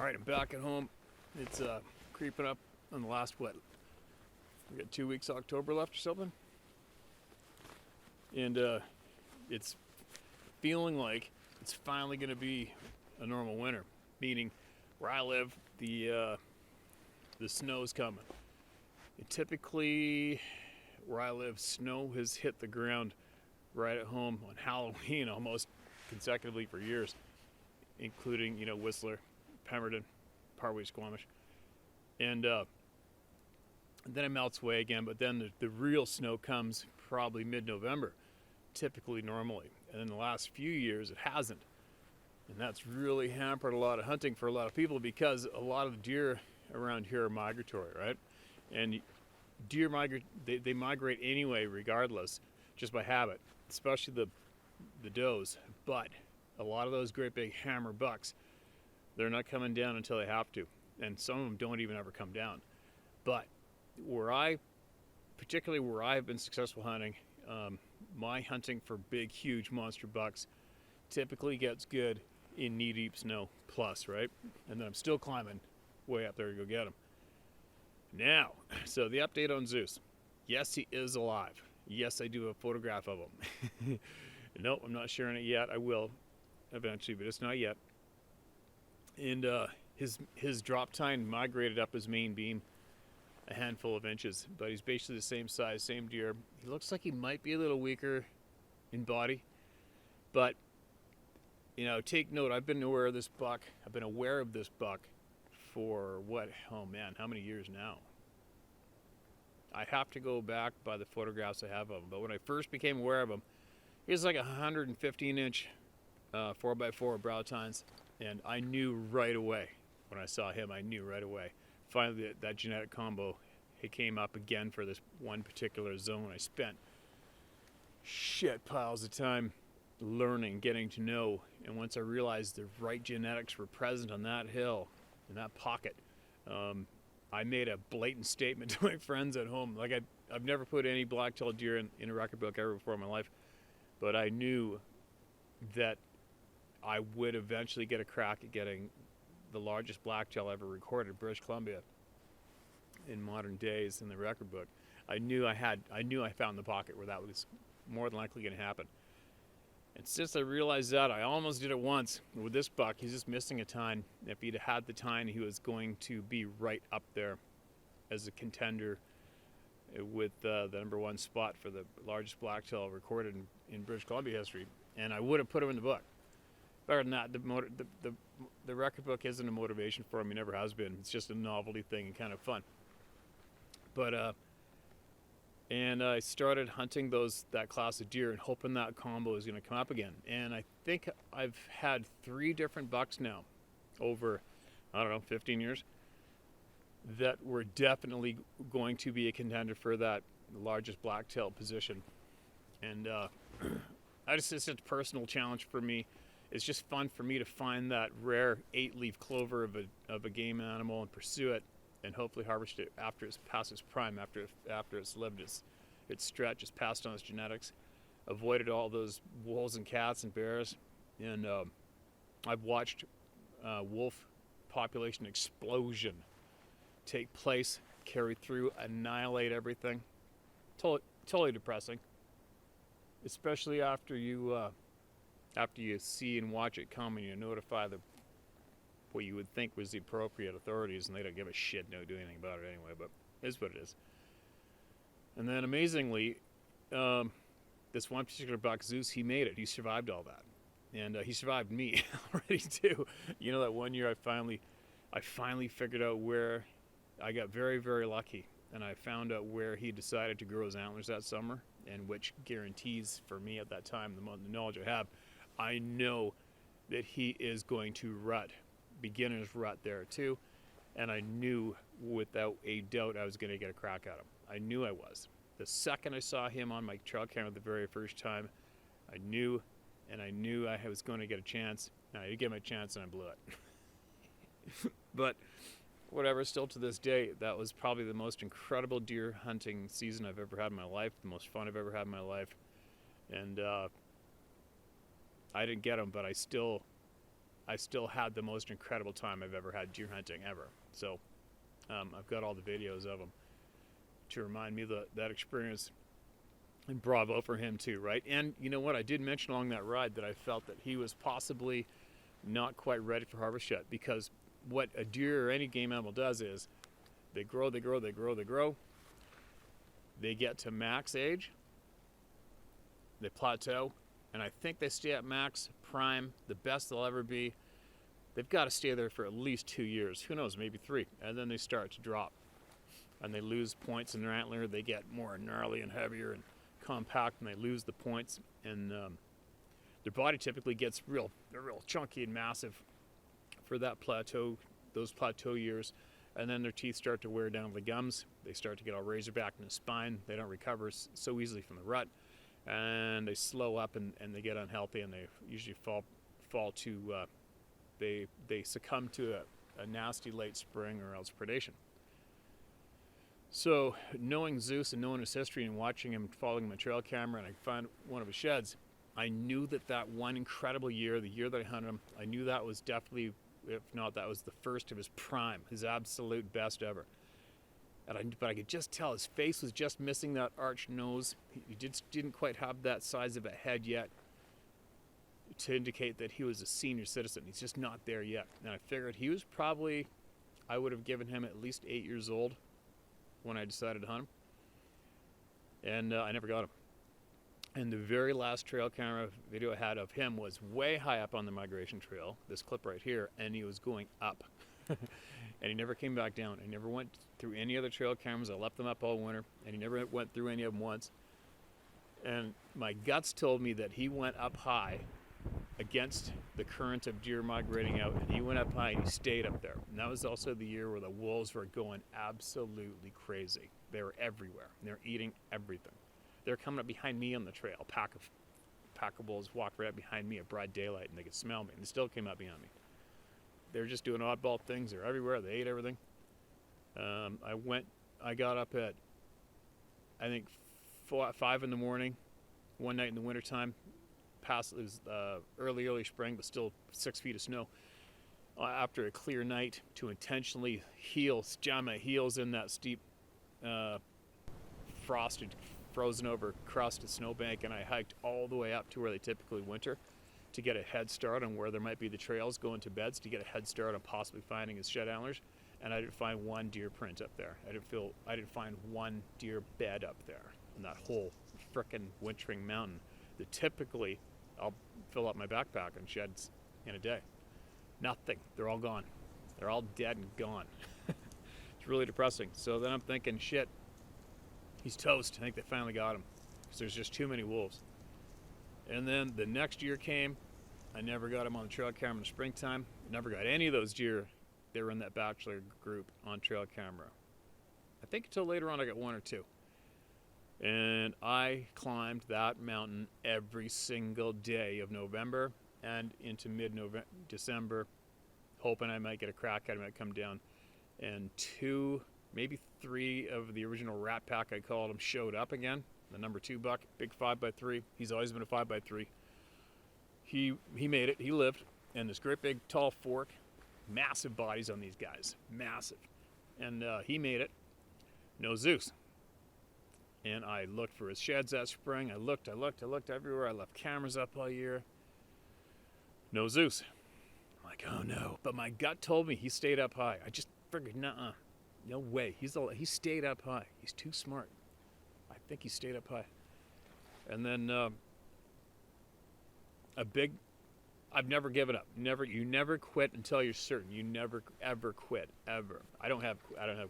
Alright, I'm back at home. It's creeping up on the last, we got 2 weeks of October left or something. And it's feeling like it's finally going to be a normal winter. Meaning, where I live, the snow's coming. And typically, where I live, snow has hit the ground right at home on Halloween almost consecutively for years, including, Whistler, Pemberton, Parway, Squamish. And then it melts away again, but then the real snow comes probably mid-November, typically normally. And in the last few years, it hasn't. And that's really hampered a lot of hunting for a lot of people because a lot of the deer around here are migratory, right? And deer migrate, they migrate anyway regardless, just by habit, especially the does. But a lot of those great big hammer bucks, they're not coming down until they have to. And some of them don't even ever come down. But particularly where I've been successful hunting, my hunting for big, huge monster bucks typically gets good in knee-deep snow plus, right? And then I'm still climbing way up there to go get them. Now, so the update on ZUES. Yes, he is alive. Yes, I do have a photograph of him. Nope, I'm not sharing it yet. I will eventually, but it's not yet. And his drop tine migrated up his main beam a handful of inches, but he's basically the same size, same deer. He looks like he might be a little weaker in body, but take note, I've been aware of this buck. I've been aware of this buck for how many years now? I have to go back by the photographs I have of him, but when I first became aware of him, he was like 115-inch 4x4 brow tines, and I knew right away when I saw him. I knew right away. Finally, that genetic combo, it came up again for this one particular zone. I spent shit piles of time learning, getting to know, and once I realized the right genetics were present on that hill, in that pocket, I made a blatant statement to my friends at home. Like I've never put any black-tailed deer in a record book ever before in my life, but I knew that I would eventually get a crack at getting the largest blacktail ever recorded in British Columbia in modern days in the record book. I knew I found the pocket where that was more than likely going to happen. And since I realized that, I almost did it once with this buck. He's just missing a tine. If he'd had the tine, he was going to be right up there as a contender with the #1 spot for the largest blacktail recorded in British Columbia history. And I would have put him in the book. Better than that, the record book isn't a motivation for him. He never has been. It's just a novelty thing and kind of fun. But and I started hunting that class of deer and hoping that combo is going to come up again. And I think I've had 3 different bucks now over, 15 years that were definitely going to be a contender for that largest blacktail position. And it's just a personal challenge for me. It's just fun for me to find that rare 8-leaf clover of a game animal and pursue it, and hopefully harvest it after it's past its prime, after it's lived its stretch, it's passed on its genetics, avoided all those wolves and cats and bears, and I've watched wolf population explosion take place, carry through, annihilate everything. Totally depressing, especially after you see and watch it come and you notify what you would think was the appropriate authorities, and they don't give a shit, don't do anything about it anyway, but it is what it is. And then amazingly, this one particular buck, ZUES, he made it. He survived all that. And he survived me already too. That one year I finally figured out where, I got very, very lucky, and I found out where he decided to grow his antlers that summer, and which guarantees for me at that time, the knowledge I have, I know that he is going to rut, beginner's rut there too, and I knew without a doubt I was going to get a crack at him. I knew I was. The second I saw him on my trail camera the very first time, I knew I was going to get a chance. I did get my chance and I blew it. But whatever, still to this day, that was probably the most incredible deer hunting season I've ever had in my life, the most fun I've ever had in my life. And I didn't get him, but I still I still had the most incredible time I've ever had deer hunting ever. So I've got all the videos of them to remind me that experience. And bravo for him too, right? And you know what? I did mention along that ride that I felt that he was possibly not quite ready for harvest yet, because what a deer or any game animal does is they grow, they grow, they grow, they grow. They get to max age, they plateau, and I think they stay at max prime, the best they'll ever be. They've got to stay there for at least 2 years, who knows, maybe 3, and then they start to drop. And they lose points in their antler, they get more gnarly and heavier and compact, and they lose the points, and their body typically gets real chunky and massive for that plateau, those plateau years, and then their teeth start to wear down the gums. They start to get all razorback in the spine. They don't recover so easily from the rut, and they slow up and they get unhealthy, and they usually fall to they succumb to a nasty late spring or else predation. So knowing Zeus and knowing his history and watching him, following him on trail camera, and I found one of his sheds, I knew that one incredible year, the year that I hunted him, I knew that was definitely, if not, that was the first of his prime, his absolute best ever. But I could just tell his face was just missing that arched nose. He just didn't quite have that size of a head yet to indicate that he was a senior citizen. He's just not there yet. And I figured he was probably, I would have given him at least 8 years old when I decided to hunt him, and I never got him. And the very last trail camera video I had of him was way high up on the migration trail, this clip right here, and he was going up. And he never came back down. He never went through any other trail cameras. I left them up all winter, and he never went through any of them once. And my guts told me that he went up high against the current of deer migrating out, and he went up high and he stayed up there. And that was also the year where the wolves were going absolutely crazy. They were everywhere. They were eating everything. They're coming up behind me on the trail. A pack of wolves walked right up behind me at broad daylight, and they could smell me, and they still came up behind me. They were just doing oddball things. They were everywhere. They ate everything. I got up at, I think, 5 in the morning one night in the wintertime. It was early spring, but still 6 feet of snow. After a clear night, to intentionally jam my heels in that steep, frozen over crusted snowbank, and I hiked all the way up to where they typically winter to get a head start on where there might be the trails going to beds, to get a head start on possibly finding his shed antlers. And I didn't find one deer print up there. I didn't find one deer bed up there in that whole frickin' wintering mountain that typically I'll fill up my backpack and sheds in a day. Nothing. They're all gone. They're all dead and gone. It's really depressing. So then I'm thinking, shit, he's toast. I think they finally got him, because there's just too many wolves. And then the next year came. I never got him on the trail camera in the springtime. Never got any of those deer that were in that bachelor group on trail camera. I think until later on I got 1 or 2. And I climbed that mountain every single day of November and into mid-December, hoping I might get a crack at him. I'd come down, and 2, maybe 3 of the original Rat Pack, I called them, showed up again. The number 2 buck, big 5x3. He's always been a 5x3. He made it. He lived. And this great big tall fork, massive bodies on these guys, massive. And he made it. No Zeus. And I looked for his sheds that spring. I looked everywhere. I left cameras up all year. No Zeus. I'm like, oh no. But my gut told me he stayed up high. I just figured, nuh-uh. No way. He stayed up high. He's too smart. I think he stayed up high. And then I've never given up. You never quit until you're certain. You never ever quit, ever. I don't have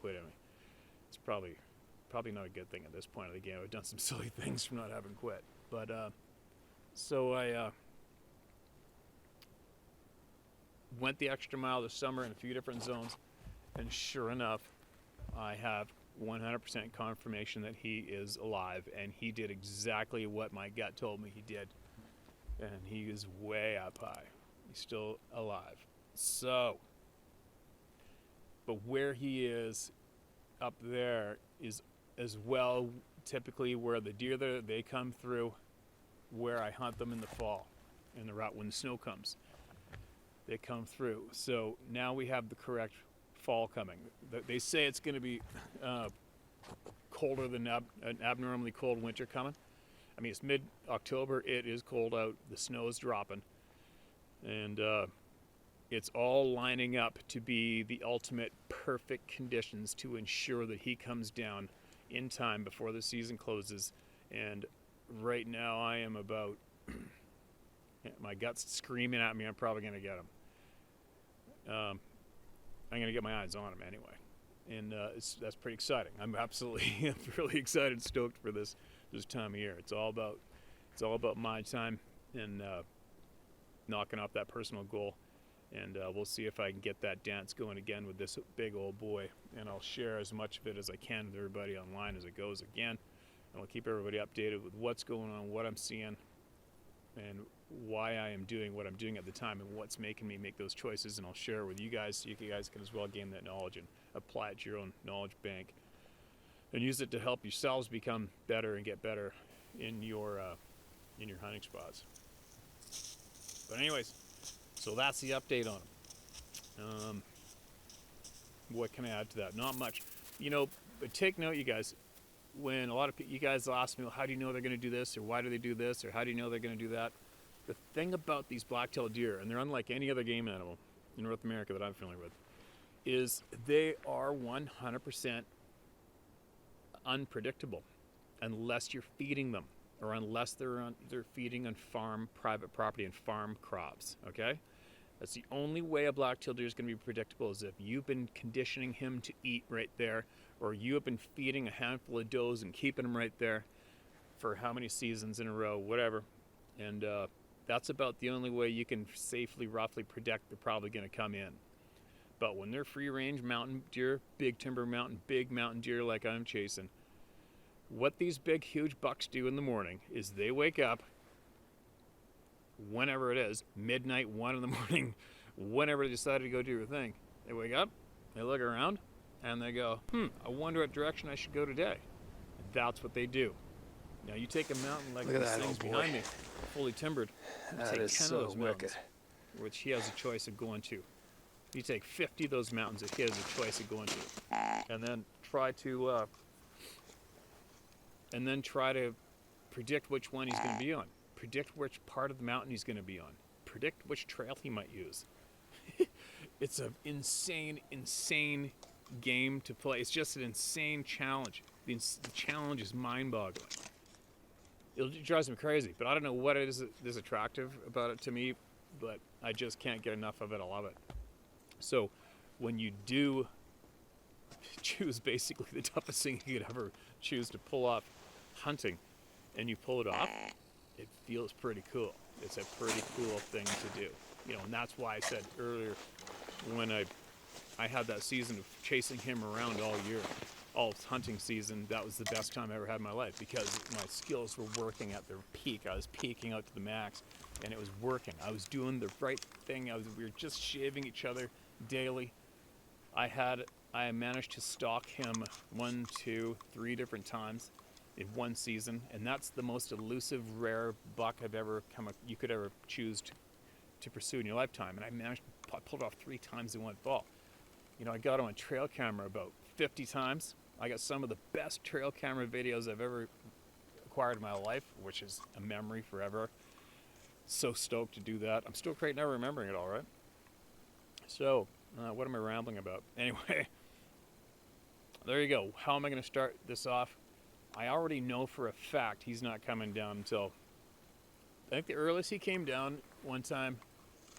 quit in me. It's probably not a good thing at this point of the game. I've done some silly things from not having quit. But so I went the extra mile this summer in a few different zones, and sure enough, I have 100% confirmation that he is alive, and he did exactly what my gut told me he did. And he is way up high. He's still alive. So, but where he is up there is as well typically where the deer they come through, where I hunt them in the fall, in the rut when the snow comes. they come through. So now we have the correct fall coming. They say it's going to be colder than an abnormally cold winter coming. I mean, it's mid-October. It is cold out. The snow is dropping. And it's all lining up to be the ultimate perfect conditions to ensure that he comes down in time before the season closes. And right now I am about, my gut's screaming at me, I'm probably going to get him. I'm going to get my eyes on him anyway. And that's pretty exciting. I'm absolutely, really excited, stoked for this time of year. It's all about my time and knocking off that personal goal. And we'll see if I can get that dance going again with this big old boy. And I'll share as much of it as I can with everybody online as it goes again. And I'll keep everybody updated with what's going on, what I'm seeing, and why I am doing what I'm doing at the time, and what's making me make those choices. And I'll share with you guys so you guys can as well gain that knowledge and apply it to your own knowledge bank. And use it to help yourselves become better and get better in your hunting spots. But anyways, so that's the update on them. What can I add to that? Not much. You know, but take note, you guys, when a lot of you guys ask me, well, how do you know they're going to do this, or why do they do this, or how do you know they're going to do that? The thing about these black-tailed deer, and they're unlike any other game animal in North America that I'm familiar with, is they are 100% unpredictable unless you're feeding them, or unless they're feeding on private property and farm crops, okay? That's the only way a black-tailed deer is going to be predictable, is if you've been conditioning him to eat right there, or you have been feeding a handful of does and keeping them right there for how many seasons in a row, whatever. And that's about the only way you can safely, roughly predict they're probably going to come in. But when they're free-range mountain deer, big timber mountain, big mountain deer like I'm chasing, what these big, huge bucks do in the morning is they wake up, whenever it is, midnight, 1 in the morning, whenever they decide to go do their thing. They wake up, they look around, and they go, I wonder what direction I should go today. That's what they do. Now you take a mountain like these things behind me, fully timbered, you take 10 of those mountains, which he has a choice of going to. You take 50 of those mountains that he has a choice of going to. And then try to predict which one he's going to be on. Predict which part of the mountain he's going to be on. Predict which trail he might use. It's an insane game to play. It's just an insane challenge. The challenge is mind-boggling. It drives me crazy, but I don't know what it is that's attractive about it to me, but I just can't get enough of it. I love it. So when you do choose basically the toughest thing you could ever choose to pull off hunting, and you pull it off, it feels pretty cool. It's a pretty cool thing to do. You know, and that's why I said earlier when I had that season of chasing him around all year, all hunting season, that was the best time I ever had in my life, because my skills were working at their peak. I was peaking out to the max, and it was working. I was doing the right thing. We were just shaving each other daily. I managed to stalk him 1, 2, 3 different times in one season, and that's the most elusive, rare buck you could ever choose to pursue in your lifetime. And I pulled off 3 times in one fall. You know, I got him on trail camera about 50 times. I got some of the best trail camera videos I've ever acquired in my life, which is a memory forever. So stoked to do that. I'm still right now remembering it all, right? So, what am I rambling about? Anyway, there you go. How am I going to start this off? I already know for a fact he's not coming down until, I think the earliest he came down one time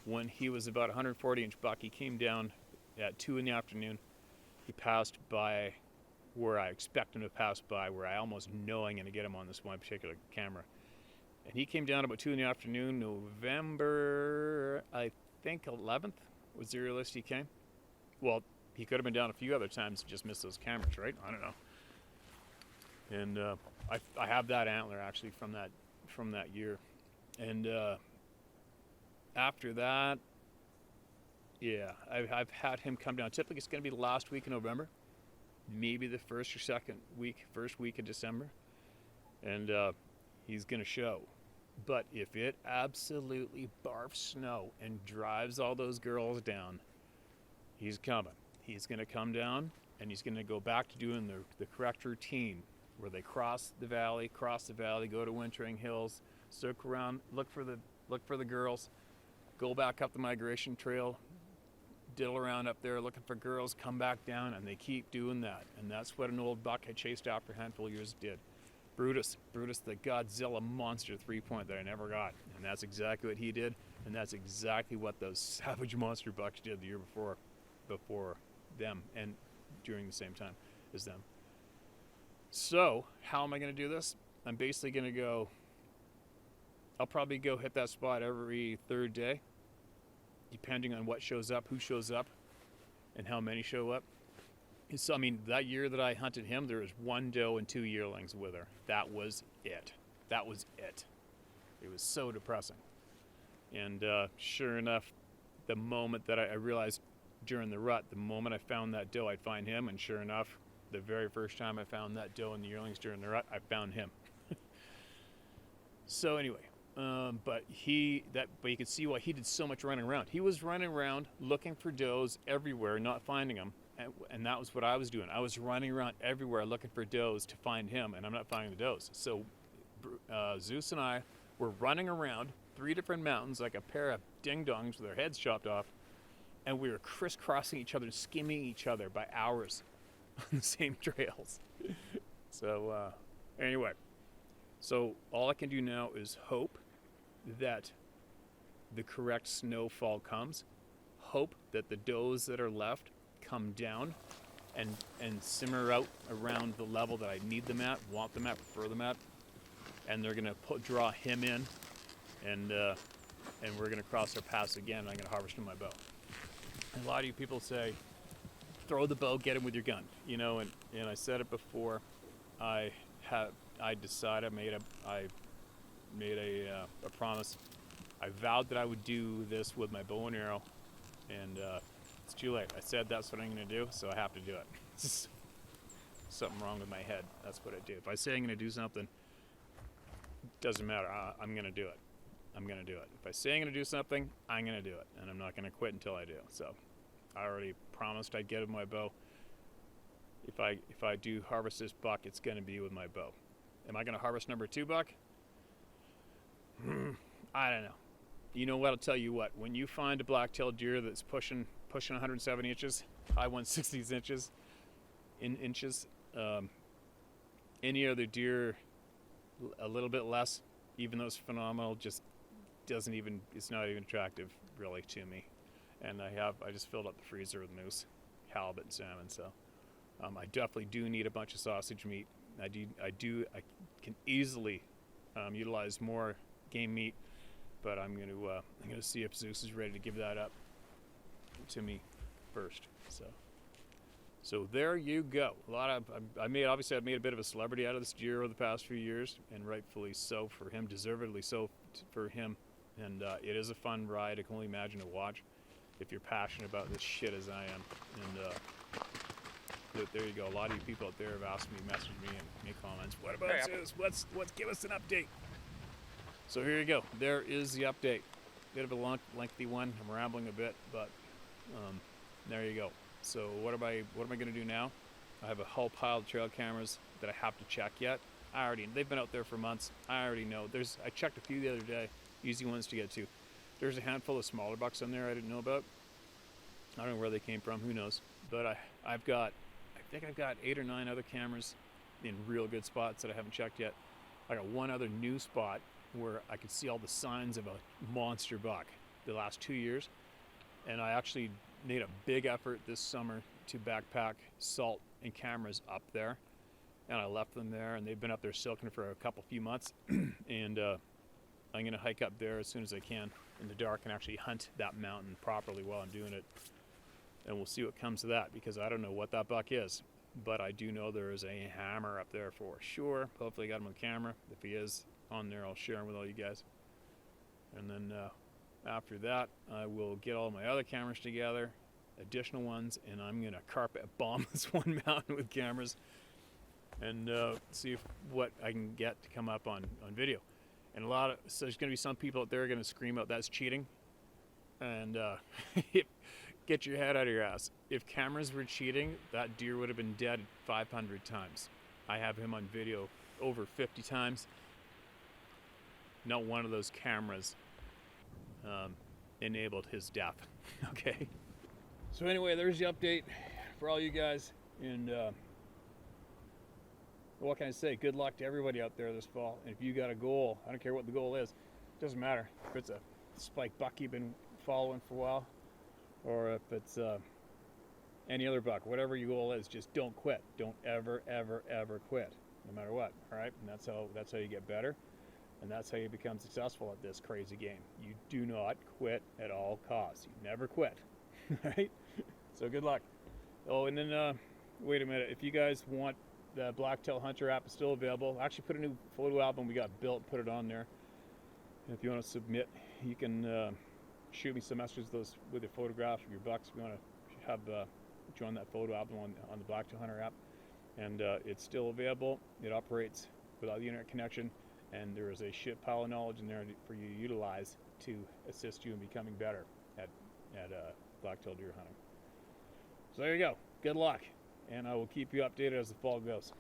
when he was about a 140-inch buck. He came down at 2 in the afternoon. He passed by where I expect him to pass by, where I almost know I'm going to get him on this one particular camera. And he came down about 2 in the afternoon, November, I think 11th was the earliest he came. Well, he could have been down a few other times and just missed those cameras, right? I don't know. And I have that antler actually from that year. And after that, yeah, I've had him come down. Typically, it's going to be the last week in November, maybe the first week of December, and he's going to show. But if it absolutely barfs snow and drives all those girls down, he's coming. He's going to come down, and he's going to go back to doing the correct routine where they cross the valley, go to Wintering Hills, circle around, look for the girls, go back up the migration trail, diddle around up there looking for girls, come back down, and they keep doing that. And that's what an old buck I chased after a handful of years did. Brutus, the Godzilla monster 3-point that I never got. And that's exactly what he did, and that's exactly what those savage monster bucks did the year before them, and during the same time as them. So, how am I going to do this? I'm basically going to go, I'll probably go hit that spot every third day, depending on what shows up, who shows up, and how many show up. So, I mean, that year that I hunted him, there was 1 doe and 2 yearlings with her. That was it. That was it. It was so depressing. And sure enough, the moment that I realized during the rut, the moment I found that doe, I'd find him. And sure enough, the very first time I found that doe and the yearlings during the rut, I found him. So anyway, but you could see why he did so much running around. He was running around looking for does everywhere, not finding them. And that was what I was doing. I was running around everywhere looking for does to find him, and I'm not finding the does. So Zeus and I were running around 3 different mountains like a pair of ding-dongs with their heads chopped off, and we were crisscrossing each other, skimming each other by hours on the same trails. So anyway, so all I can do now is hope that the correct snowfall comes, hope that the does that are left come down and simmer out around the level that I need them at, want them at, prefer them at, and they're gonna draw him in, and we're gonna cross our paths again. And I'm gonna harvest him with my bow. And a lot of you people say, throw the bow, get him with your gun, you know. And I said it before. I made a promise. I vowed that I would do this with my bow and arrow, and it's too late. I said that's what I'm going to do, so I have to do it. Something wrong with my head. That's what I do. If I say I'm going to do something, doesn't matter. I'm going to do it. I'm going to do it. If I say I'm going to do something, I'm going to do it, and I'm not going to quit until I do. So I already promised I'd get with my bow. If I do harvest this buck, it's going to be with my bow. Am I going to harvest number 2 buck? I don't know. You know what? I'll tell you what. When you find a black-tailed deer that's pushing 170 inches, high 160 inches, any other deer a little bit less, even though it's phenomenal, just doesn't even, it's not even attractive really to me. And I just filled up the freezer with moose, halibut, and salmon. So I definitely do need a bunch of sausage meat. I can easily utilize more game meat, but I'm gonna see if Zeus is ready to give that up to me first. So there you go. I've made a bit of a celebrity out of this deer over the past few years, and rightfully so for him, deservedly so for him. And it is a fun ride. I can only imagine to watch if you're passionate about this shit as I am. And there you go. A lot of you people out there have asked me, messaged me, and made comments. What about Zeus? Let's give us an update. So here you go. There is the update. Bit of a lengthy one. I'm rambling a bit, but there you go. So what am I going to do now? I have a whole pile of trail cameras that I have to check yet. They've been out there for months. I already know. I checked a few the other day, easy ones to get to. There's a handful of smaller bucks on there I didn't know about. I don't know where they came from. Who knows? But I think I've got 8 or 9 other cameras in real good spots that I haven't checked yet. I got one other new spot where I could see all the signs of a monster buck the last 2 years. And I actually made a big effort this summer to backpack salt and cameras up there. And I left them there, and they've been up there silking for a few months. And I'm going to hike up there as soon as I can in the dark and actually hunt that mountain properly while I'm doing it. And we'll see what comes of that, because I don't know what that buck is. But I do know there is a hammer up there for sure. Hopefully I got him on camera. If he is on there, I'll share him with all you guys. And then after that, I will get all my other cameras together, additional ones, and I'm going to carpet bomb this one mountain with cameras and see what I can get to come up on video. And so there's going to be some people out there going to scream out that's cheating. And get your head out of your ass. If cameras were cheating, that deer would have been dead 500 times. I have him on video over 50 times. Not one of those cameras enabled his death. Okay. So anyway, there's the update for all you guys. And what can I say? Good luck to everybody out there this fall. And if you got a goal, I don't care what the goal is. It doesn't matter if it's a spike buck you've been following for a while, or if it's any other buck. Whatever your goal is, just don't quit. Don't ever, ever, ever quit, no matter what. All right, and that's how you get better, and that's how you become successful at this crazy game. You do not quit at all costs. You never quit. Right? So good luck. Oh, and then wait a minute. If you guys want, the Blacktail Hunter app is still available. I actually put a new photo album we got built and put it on there. And if you want to submit, you can shoot me some messages with your photographs of your bucks. If you want to have join that photo album on the Blacktail Hunter app, and it's still available. It operates without the internet connection, and there is a shit pile of knowledge in there for you to utilize to assist you in becoming better at blacktail deer hunting. So there you go. Good luck, and I will keep you updated as the fall goes.